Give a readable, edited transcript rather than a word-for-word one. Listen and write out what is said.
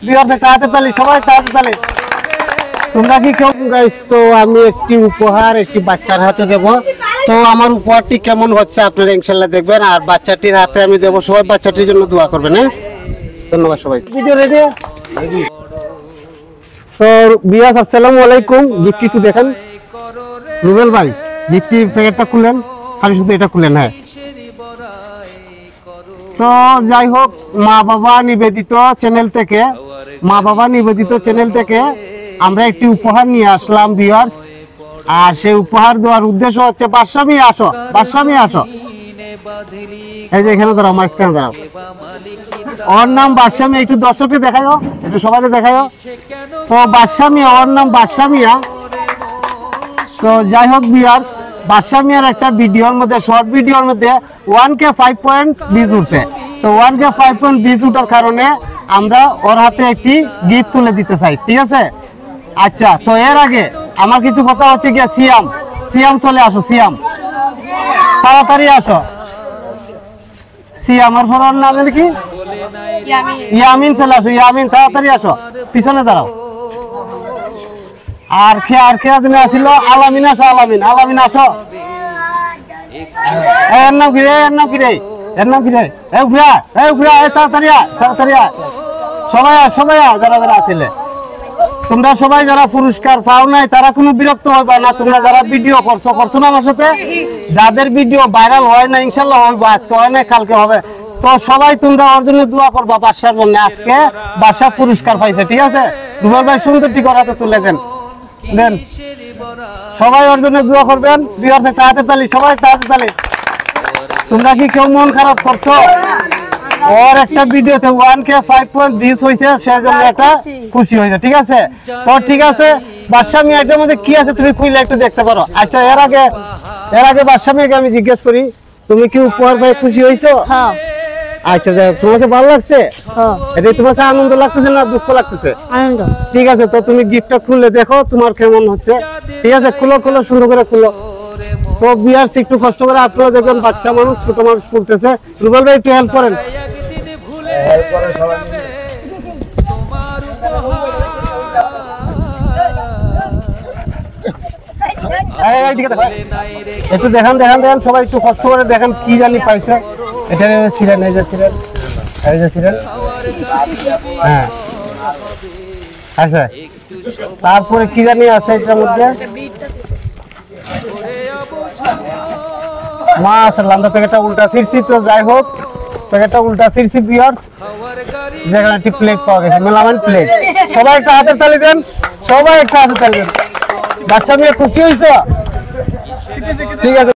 Viewers একটা হাতে তালি, সবাই একটা হাতে তালি। তোমরা কি কেউ গাইস, তো আমি একটি উপহার একটি বাচ্চার হাতে দেব। তো আমার উপহারটি কেমন হচ্ছে আপনারা ইনশাআল্লাহ দেখবেন, আর বাচ্চাটির হাতে আমি দেব। সবাই বাচ্চাটির জন্য দোয়া করবেন। হ্যাঁ, ধন্যবাদ সবাই। Video ready? তো ভিউয়ার্স আসসালামু আলাইকুম। গিফট একটু দেখেন রুবেল ভাই, গিফটটি প্যাকেটটা খুলেন, খালি শুধু এটা খুলেন। হ্যাঁ, তো যাই হোক, মা বাবা নিবেদিত চ্যানেল থেকে আমরা একটি উপহার নিয়ে আসলাম ভিউয়ার্স। আর সেই উপহার দেওয়ার উদ্দেশ্য হচ্ছে বাদশামি আসো, এই যে এখানে দাঁড়াও, মাঝখানে দাঁড়াও। ওর নাম বাদশামি, একটু দর্শককে দেখায়ও, একটু সবাইকে দেখায়ও। তো বাদশামিয়া, ওর নাম বাদশামিয়া। তো যাই হোক ভিউয়ার্স, বাদশামিয়ার একটা ভিডিওর মধ্যে, শর্ট ভিডিওর মধ্যে 1K 5 ভিউজ উঠছে। তো 1K 5 ভিউজ উঠার কারণে আমরা ওর হাতে একটি গিফট তুলে দিতে চাই, ঠিক আছে? আচ্ছা, তো এর আগে আমার কিছু কথা হচ্ছে কি, সিয়াম চলে আসো, সিয়াম তাড়াতাড়ি আসো। সিয়াম, আর ফোন নাম কি? ইয়ামিন, চলে আসো, ইয়ামিন তাড়াতাড়ি আসো, পিছনে দাঁড়াও। আর কে যেন আসিল, আলামিন আসো, আলামিন আসো। এর নাম কি রে? তাড়াতাড়ি সবাই যারা আসলে, তোমরা সবাই যারা পুরস্কার পাও নাই তারা কোনো বিরক্ত হইবা না। তোমরা যারা ভিডিও করছো না আমার সাথে, যাদের ভিডিও ভাইরাল হয় না, ইনশাল্লাহ হইব, আজকে হয় না কালকে হবে। তো সবাই তোমরা ওর জন্য দোয়া করবা, বাদশার জন্য। আজকে বাদশা পুরস্কার পাইছে, ঠিক আছে? রুবেল ভাই সুন্দরটি করাতে তুলে দেন। সবাই ওর জন্য দোয়া করবেন। ভিউয়ার্স একটা হাতে তালি, সবাই একটা হাতে তালি। তোমরা কি কেউ মন খারাপ করছো? ওর একটা ভিডিওতে 1K 5 ভিউজ হয়েছে, সেজন্য একটা খুশি হয়েছে, ঠিক আছে? তো ঠিক আছে, বাদশামি এটার মধ্যে কি আছে তুমি খুলে একটু দেখতে পারো। আচ্ছা, এর আগে বাদশামিকে আমি জিজ্ঞেস করি, তুমি কি উপহার পাই খুশি হয়েছো? হ্যাঁ। আচ্ছা, তোমার কাছে ভালো লাগছে? এটা তোমার কাছে আনন্দ লাগতেছে না দুঃখ লাগতেছে? আনন্দ। ঠিক আছে, তো তুমি গিফটটা খুলে দেখো তোমার কেমন হচ্ছে, ঠিক আছে? খুলো, সুন্দর করে খুলো। তো ভিউয়ার্স একটু কষ্ট করে আপনারা দেখবেন, বাচ্চা মানুষ, ছোট মানুষ খুলতেছে। রুবেল ভাই একটু হেল্প করেন। একটু দেখান সবাই, একটু কষ্ট করে দেখেন কি জানি পাইছে। এটা ছিলেন, এই যে ছিলেন। হ্যাঁ, আচ্ছা, তারপরে কি জানি আছে এটার মধ্যে। মাশাআল্লাহ, আমরা প্যাকেটটা উল্টা ছিড়ছি। তো যাই হোক, প্যাকেটটা উল্টা ছিড়ছি ভিউয়ার্স, যেখানে একটি প্লেট পাওয়া গেছে, মেলামাইন প্লেট। সবাই একটা হাতের তালি দেন, বাদশা মিয়া খুশি হয়েছে? ঠিক আছে।